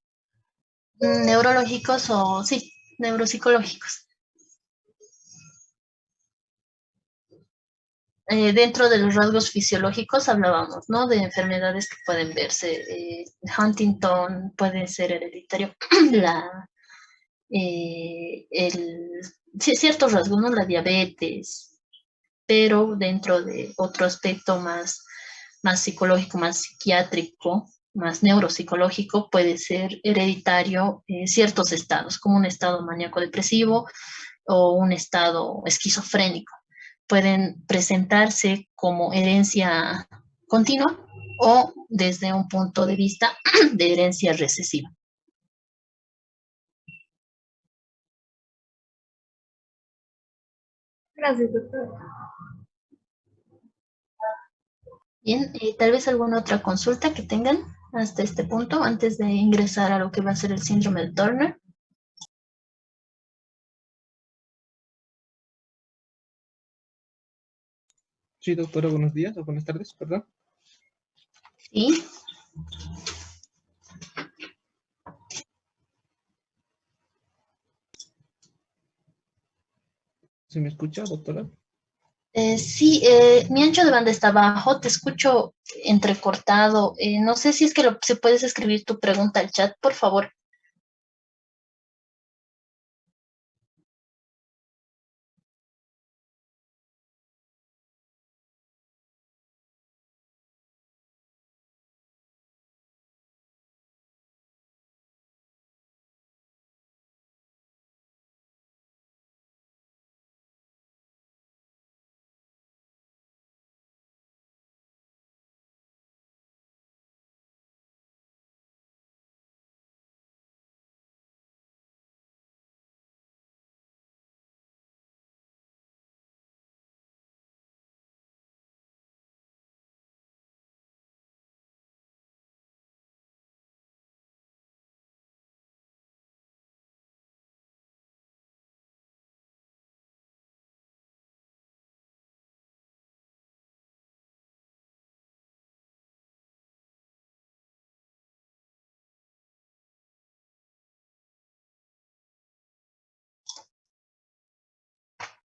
Neurológicos o sí, neuropsicológicos. Dentro de los rasgos fisiológicos hablábamos, ¿no? De enfermedades que pueden verse. Huntington puede ser hereditario. la, sí, ciertos rasgos, ¿no? La diabetes, pero dentro de otro aspecto más psicológico, más psiquiátrico, más neuropsicológico, puede ser hereditario ciertos estados, como un estado maníaco-depresivo o un estado esquizofrénico. Pueden presentarse como herencia continua o desde un punto de vista de herencia recesiva. Gracias, doctora. Bien, tal vez alguna otra consulta que tengan hasta este punto antes de ingresar a lo que va a ser el síndrome de Turner. Sí, doctora, buenos días o buenas tardes, perdón. Sí. ¿Se me escucha, doctora? Sí, mi ancho de banda está bajo, te escucho entrecortado. No sé si es que si puedes escribir tu pregunta al chat, por favor.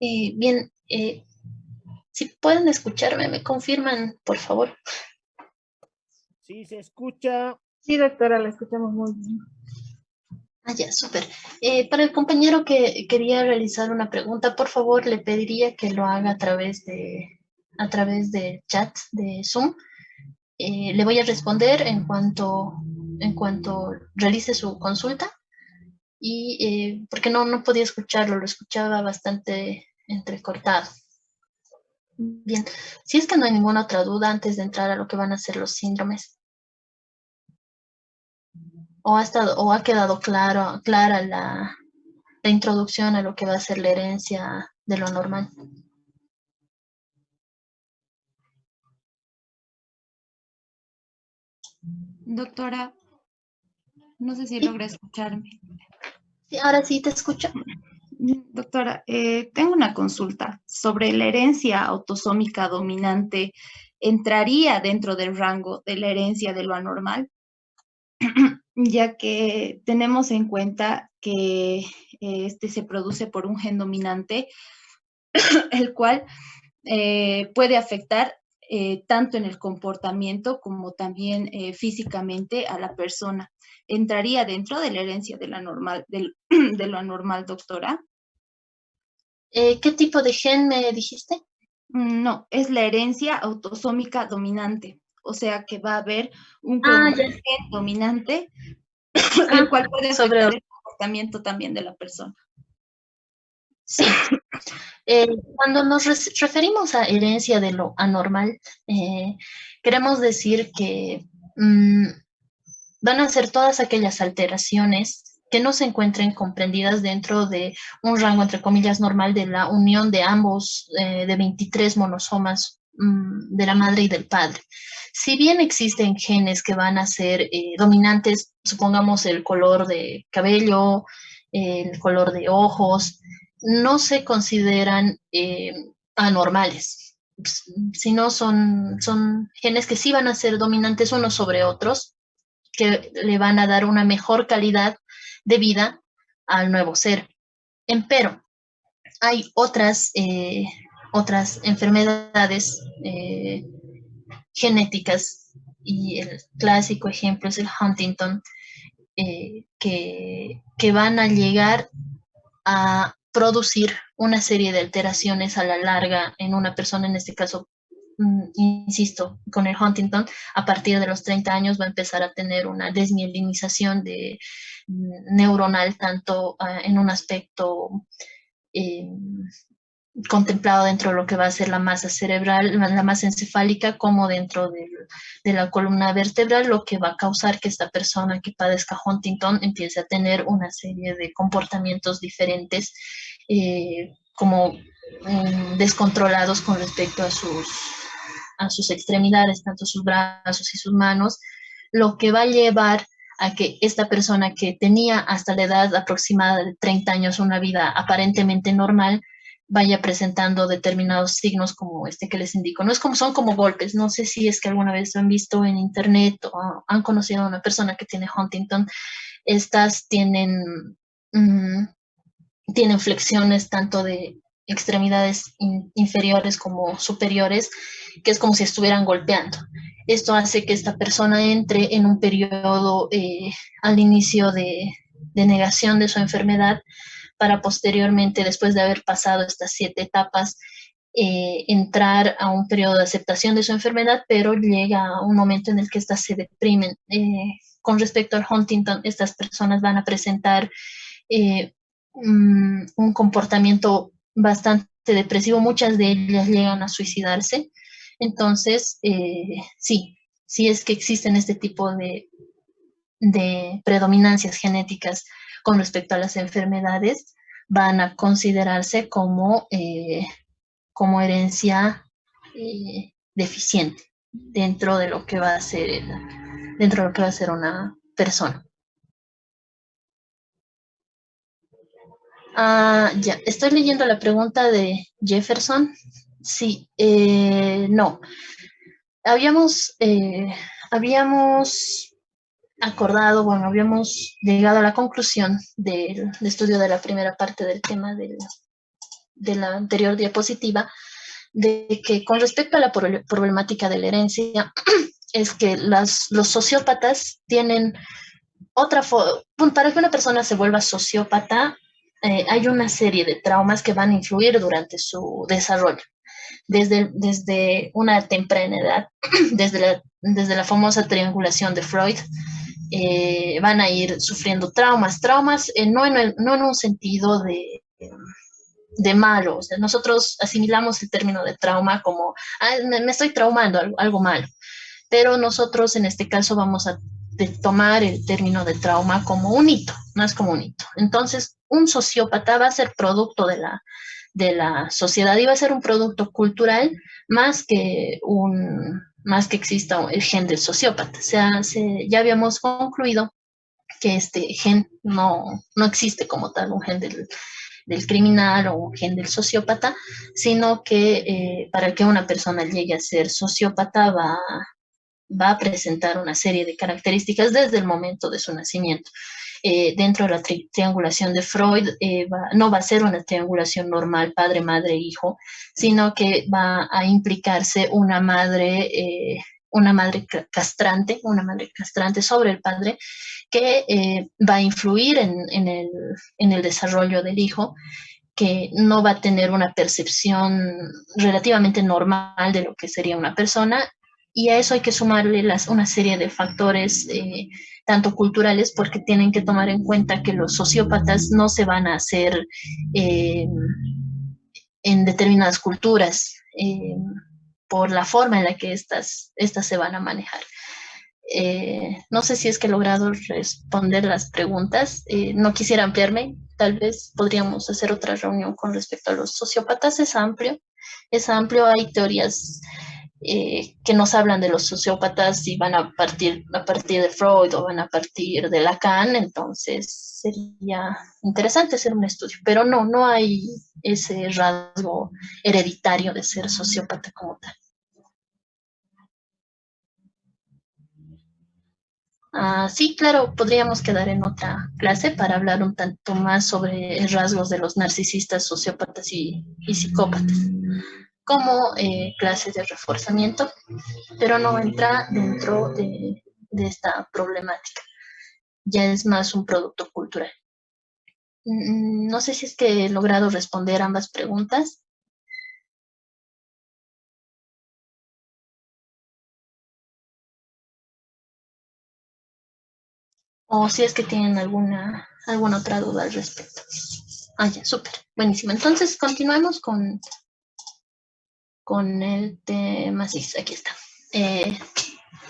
Bien, si pueden escucharme, me confirman, por favor. Sí, se escucha. Sí, doctora, la escuchamos muy bien. Ah, ya, súper. Para el compañero que quería realizar una pregunta, por favor, le pediría que lo haga a través del chat de Zoom. Le voy a responder en cuanto realice su consulta y porque no podía escucharlo, lo escuchaba bastante entrecortado. Bien, si es que no hay ninguna otra duda antes de entrar a lo que van a ser los síndromes. O ha quedado clara la introducción a lo que va a ser la herencia de lo normal. Doctora, no sé si Sí, logra escucharme. sí, ahora sí te escucho. Doctora, tengo una consulta sobre la herencia autosómica dominante. ¿Entraría dentro del rango de la herencia de lo anormal? Ya que tenemos en cuenta que este se produce por un gen dominante, el cual puede afectar tanto en el comportamiento como también físicamente a la persona. ¿Entraría dentro de la herencia de de lo anormal, doctora? ¿Qué tipo de gen me dijiste? No, es la herencia autosómica dominante. o sea que va a haber un Ah, ya. cromosoma dominante, el cual puede Sobre, afectar el comportamiento también de la persona. sí. Cuando nos referimos a herencia de lo anormal, queremos decir que van a ser todas aquellas alteraciones que no se encuentren comprendidas dentro de un rango, entre comillas, normal de la unión de ambos, de 23 monosomas de la madre y del padre. Si bien existen genes que van a ser dominantes, supongamos el color de cabello, el color de ojos, no se consideran anormales, sino son genes que sí van a ser dominantes unos sobre otros, que le van a dar una mejor calidad de vida al nuevo ser. Empero, hay otras enfermedades genéticas, y el clásico ejemplo es el Huntington, que van a llegar a producir una serie de alteraciones a la larga en una persona, en este caso, insisto, con el Huntington, a partir de los 30 años va a empezar a tener una desmielinización neuronal, tanto en un aspecto eh, contemplado dentro de lo que va a ser la masa cerebral, la masa encefálica, como dentro de la columna vertebral, lo que va a causar que esta persona que padezca Huntington empiece a tener una serie de comportamientos diferentes, como descontrolados con respecto a sus extremidades, tanto sus brazos y sus manos, lo que va a llevar a que esta persona que tenía hasta la edad aproximada de 30 años una vida aparentemente normal, vaya presentando determinados signos como este que les indico. No es como, son como golpes. No sé si es que alguna vez lo han visto en internet o han conocido a una persona que tiene Huntington. Estas tienen flexiones tanto de extremidades inferiores como superiores, que es como si estuvieran golpeando. Esto hace que esta persona entre en un periodo al inicio de negación de su enfermedad, para posteriormente, después de haber pasado estas 7 etapas, entrar a un periodo de aceptación de su enfermedad, pero llega un momento en el que estas se deprimen. Con respecto al Huntington, estas personas van a presentar un comportamiento bastante depresivo, muchas de ellas llegan a suicidarse. Entonces, sí es que existen este tipo de predominancias genéticas con respecto a las enfermedades, van a considerarse como herencia deficiente dentro de lo que va a ser una persona. Ya, estoy leyendo la pregunta de Jefferson. Sí, no. Habíamos acordado, bueno, habíamos llegado a la conclusión del estudio de la primera parte del tema de la anterior diapositiva, de que con respecto a la problemática de la herencia, es que los sociópatas tienen para que una persona se vuelva sociópata, hay una serie de traumas que van a influir durante su desarrollo. Desde una temprana edad, desde la famosa triangulación de Freud, van a ir sufriendo traumas, no en un sentido de malo. O sea, nosotros asimilamos el término de trauma como, me estoy traumando, algo malo, pero nosotros en este caso vamos a tomar el término de trauma como un hito, más como un hito. Entonces, un sociópata va a ser producto de la sociedad y va a ser un producto cultural más que exista el gen del sociópata. O sea, ya habíamos concluido que este gen no existe como tal, un gen del criminal o un gen del sociópata, sino que para que una persona llegue a ser sociópata va a presentar una serie de características desde el momento de su nacimiento. Dentro de la triangulación de Freud, no va a ser una triangulación normal padre, madre, hijo, sino que va a implicarse una madre castrante sobre el padre, que va a influir en el desarrollo del hijo, que no va a tener una percepción relativamente normal de lo que sería una persona, Y a eso hay que sumarle una serie de factores, tanto culturales, porque tienen que tomar en cuenta que los sociópatas no se van a hacer en determinadas culturas, por la forma en la que estas se van a manejar. No sé si es que he logrado responder las preguntas. No quisiera ampliarme. Tal vez podríamos hacer otra reunión con respecto a los sociópatas. Es amplio. Hay teorías que nos hablan de los sociópatas y van a partir de Freud o van a partir de Lacan. Entonces sería interesante hacer un estudio. Pero no hay ese rasgo hereditario de ser sociópata como tal. Sí, claro, podríamos quedar en otra clase para hablar un tanto más sobre rasgos de los narcisistas, sociópatas y psicópatas, como clase de reforzamiento, pero no entra dentro de esta problemática. Ya es más un producto cultural. No sé si es que he logrado responder ambas preguntas. O si es que tienen alguna otra duda al respecto. Ya, súper, buenísimo. Entonces, continuamos con el tema 6. Aquí está.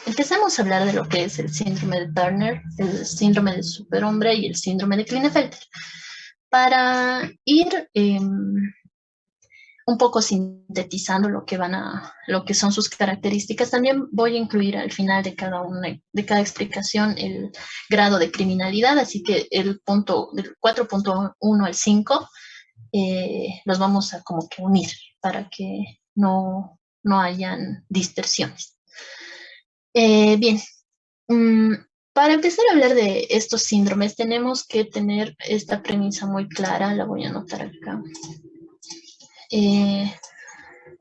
Empezamos a hablar de lo que es el síndrome de Turner, el síndrome del superhombre y el síndrome de Klinefelter. Para ir un poco sintetizando lo que son sus características, también voy a incluir al final de cada explicación el grado de criminalidad, así que el punto del 4.1 al 5 los vamos a como que unir para que no hayan dispersiones. Bien, para empezar a hablar de estos síndromes tenemos que tener esta premisa muy clara, la voy a anotar acá.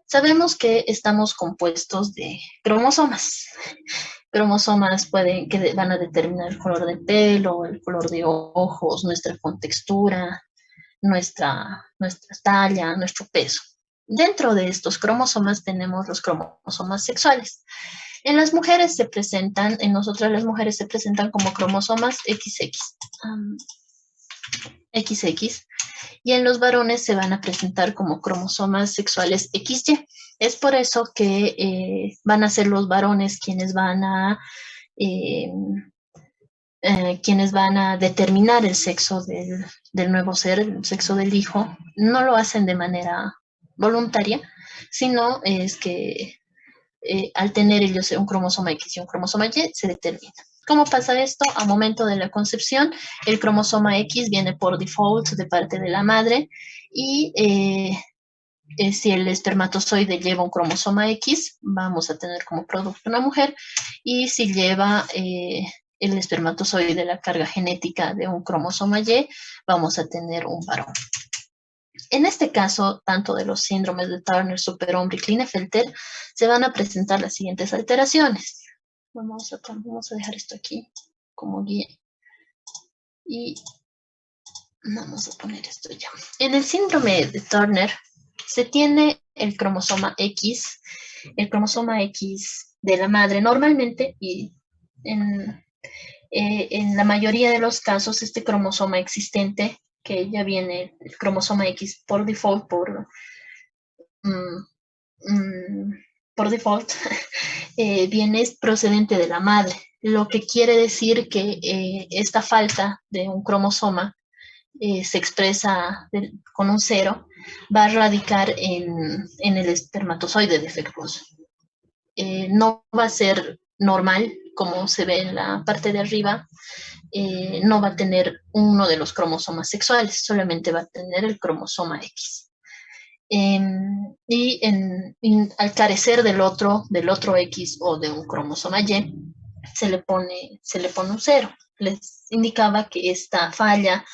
Sabemos que estamos compuestos de cromosomas. Cromosomas que van a determinar el color del pelo, el color de ojos, nuestra contextura, nuestra talla, nuestro peso. Dentro de estos cromosomas tenemos los cromosomas sexuales. En nosotras las mujeres se presentan como cromosomas XX, y en los varones se van a presentar como cromosomas sexuales XY. Es por eso que van a ser los varones quienes van a determinar el sexo del nuevo ser, el sexo del hijo. No lo hacen de manera voluntaria, sino es que al tener ellos un cromosoma X y un cromosoma Y, se determina. ¿Cómo pasa esto? A momento de la concepción, el cromosoma X viene por default de parte de la madre y si el espermatozoide lleva un cromosoma X, vamos a tener como producto una mujer, y si lleva el espermatozoide la carga genética de un cromosoma Y, vamos a tener un varón. En este caso, tanto de los síndromes de Turner, superhombre y Klinefelter, se van a presentar las siguientes alteraciones. Vamos a dejar esto aquí como guía. Y vamos a poner esto ya. En el síndrome de Turner se tiene el cromosoma X de la madre normalmente, y en la mayoría de los casos este cromosoma existente, que ya viene el cromosoma X por default, viene procedente de la madre, lo que quiere decir que esta falta de un cromosoma se expresa con un 0, va a radicar en el espermatozoide defectuoso. No va a ser normal, como se ve en la parte de arriba, no va a tener uno de los cromosomas sexuales, solamente va a tener el cromosoma X. Y al carecer del otro X o de un cromosoma Y, se le pone un 0. Les indicaba que esta falla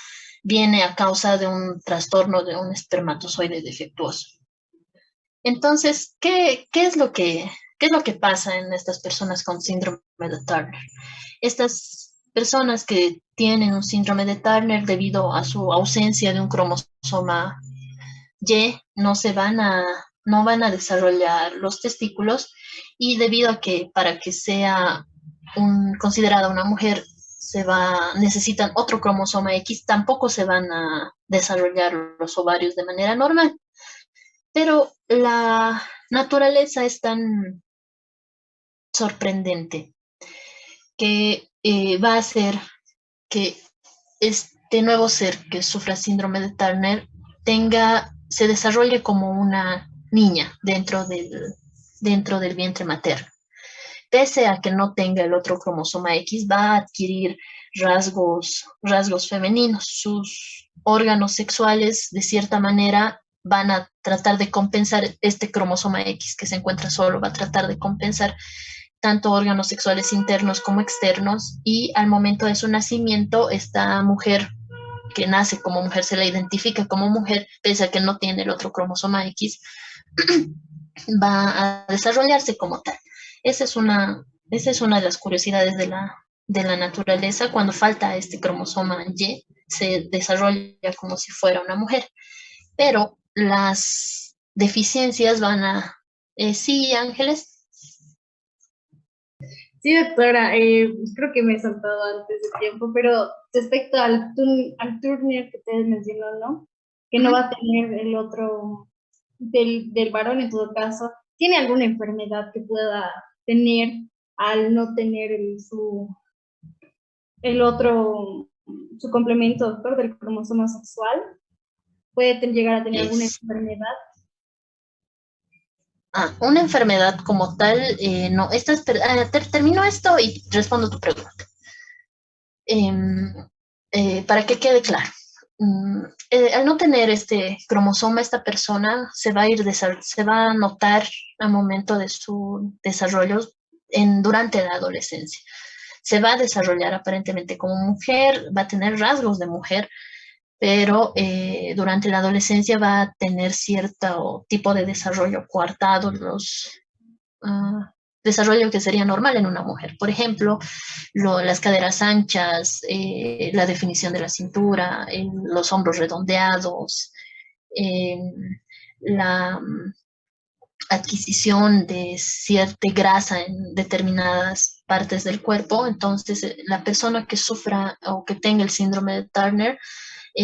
viene a causa de un trastorno de un espermatozoide defectuoso. Entonces, ¿qué es lo que pasa en estas personas con síndrome de Turner? Estas personas que tienen un síndrome de Turner debido a su ausencia de un cromosoma Y no se van a no van a desarrollar los testículos, y debido a que para que sea considerada una mujer necesitan otro cromosoma X, tampoco se van a desarrollar los ovarios de manera normal. Pero la naturaleza es tan sorprendente que va a hacer que este nuevo ser que sufra síndrome de Turner se desarrolle como una niña dentro del vientre materno. Pese a que no tenga el otro cromosoma X, va a adquirir rasgos femeninos. Sus órganos sexuales, de cierta manera, van a tratar de compensar este cromosoma X que se encuentra solo, va a tratar de compensar tanto órganos sexuales internos como externos, y al momento de su nacimiento, esta mujer que nace como mujer se la identifica como mujer, pese a que no tiene el otro cromosoma X, va a desarrollarse como tal. Esa es una de las curiosidades de la naturaleza. Cuando falta este cromosoma Y, se desarrolla como si fuera una mujer. Pero las deficiencias van a... sí, Ángeles. Sí, doctora, creo que me he saltado antes de tiempo, pero respecto al Turner que usted mencionó, ¿no? Que no va a tener el otro del varón en todo caso. ¿Tiene alguna enfermedad que pueda tener al no tener su complemento, doctor, del cromosoma sexual? ¿Puede llegar a tener alguna enfermedad? Una enfermedad como tal, no. Termino esto y respondo tu pregunta. Para que quede claro. Al no tener este cromosoma, esta persona se va a notar al momento de su desarrollo durante la adolescencia. Se va a desarrollar aparentemente como mujer, va a tener rasgos de mujer, pero durante la adolescencia va a tener cierto tipo de desarrollo coartado, desarrollo que sería normal en una mujer. Por ejemplo, las caderas anchas, la definición de la cintura, los hombros redondeados, la adquisición de cierta grasa en determinadas partes del cuerpo. Entonces, la persona que sufra o que tenga el síndrome de Turner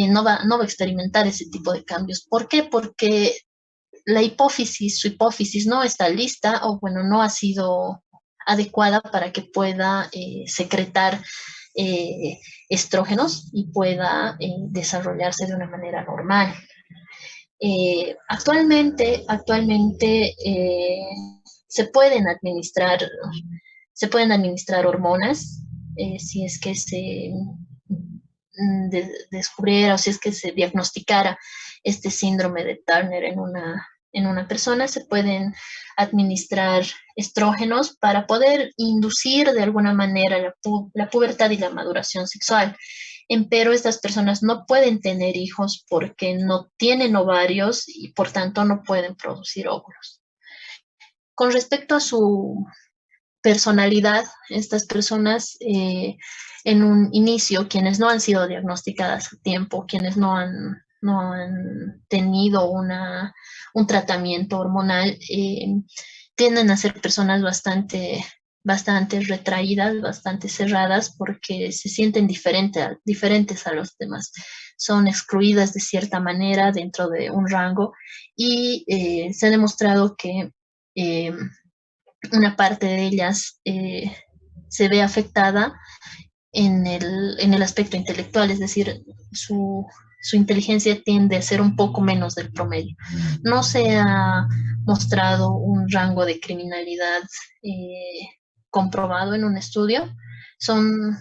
no va a experimentar ese tipo de cambios. ¿Por qué? Porque su hipófisis no está lista, o bueno, no ha sido adecuada para que pueda secretar estrógenos y pueda desarrollarse de una manera normal. Actualmente se pueden administrar hormonas si es que se descubriera, o si es que se diagnosticara este síndrome de Turner en una persona. Se pueden administrar estrógenos para poder inducir de alguna manera la pubertad y la maduración sexual. Pero estas personas no pueden tener hijos porque no tienen ovarios y por tanto no pueden producir óvulos. Con respecto a su personalidad, estas personas en un inicio, quienes no han sido diagnosticadas a tiempo, quienes no han tenido un tratamiento hormonal, tienden a ser personas bastante retraídas, bastante cerradas, porque se sienten diferentes a los demás. Son excluidas de cierta manera dentro de un rango, y se ha demostrado que una parte de ellas se ve afectada en el aspecto intelectual, es decir, su inteligencia tiende a ser un poco menos del promedio. No se ha mostrado un rango de criminalidad comprobado en un estudio. Son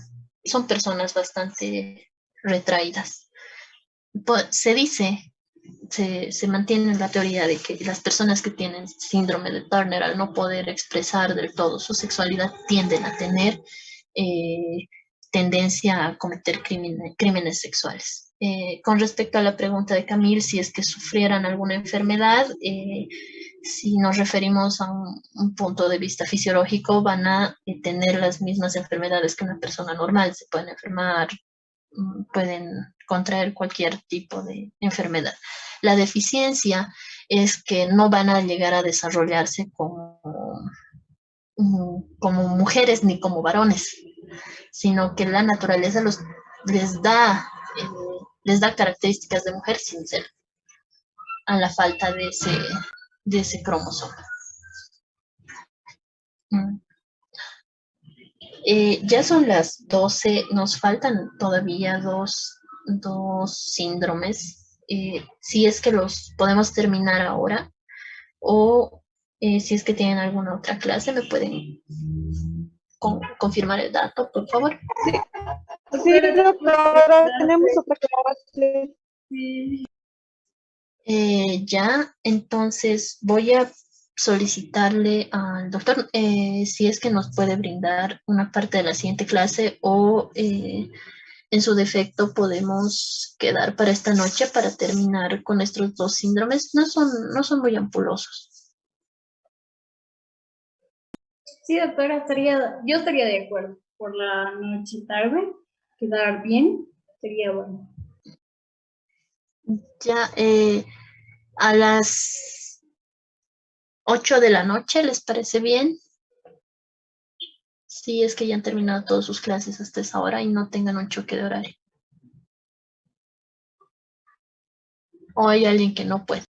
personas bastante retraídas. Se mantiene la teoría de que las personas que tienen síndrome de Turner, al no poder expresar del todo su sexualidad, tienden a tener tendencia a cometer crímenes sexuales. Con respecto a la pregunta de Camille, si es que sufrieran alguna enfermedad, si nos referimos a un punto de vista fisiológico, van a tener las mismas enfermedades que una persona normal. Se pueden enfermar, pueden contraer cualquier tipo de enfermedad. La deficiencia es que no van a llegar a desarrollarse como mujeres ni como varones, sino que la naturaleza les da, les da características de mujer sin ser a la falta de ese cromosoma. Ya son las 12, nos faltan todavía dos síndromes. Si es que los podemos terminar ahora o si es que tienen alguna otra clase, me pueden confirmar el dato, por favor. Sí, doctora, tenemos otra clase. Ya, entonces voy a solicitarle al doctor si es que nos puede brindar una parte de la siguiente clase o en su defecto podemos quedar para esta noche para terminar con estos dos síndromes. No son muy ampulosos. Sí, doctora, yo estaría de acuerdo. Por la noche y tarde, quedar bien, sería bueno. Ya, a las 8 de la noche, ¿les parece bien? Si es que ya han terminado todas sus clases hasta esa hora y no tengan un choque de horario. O hay alguien que no puede.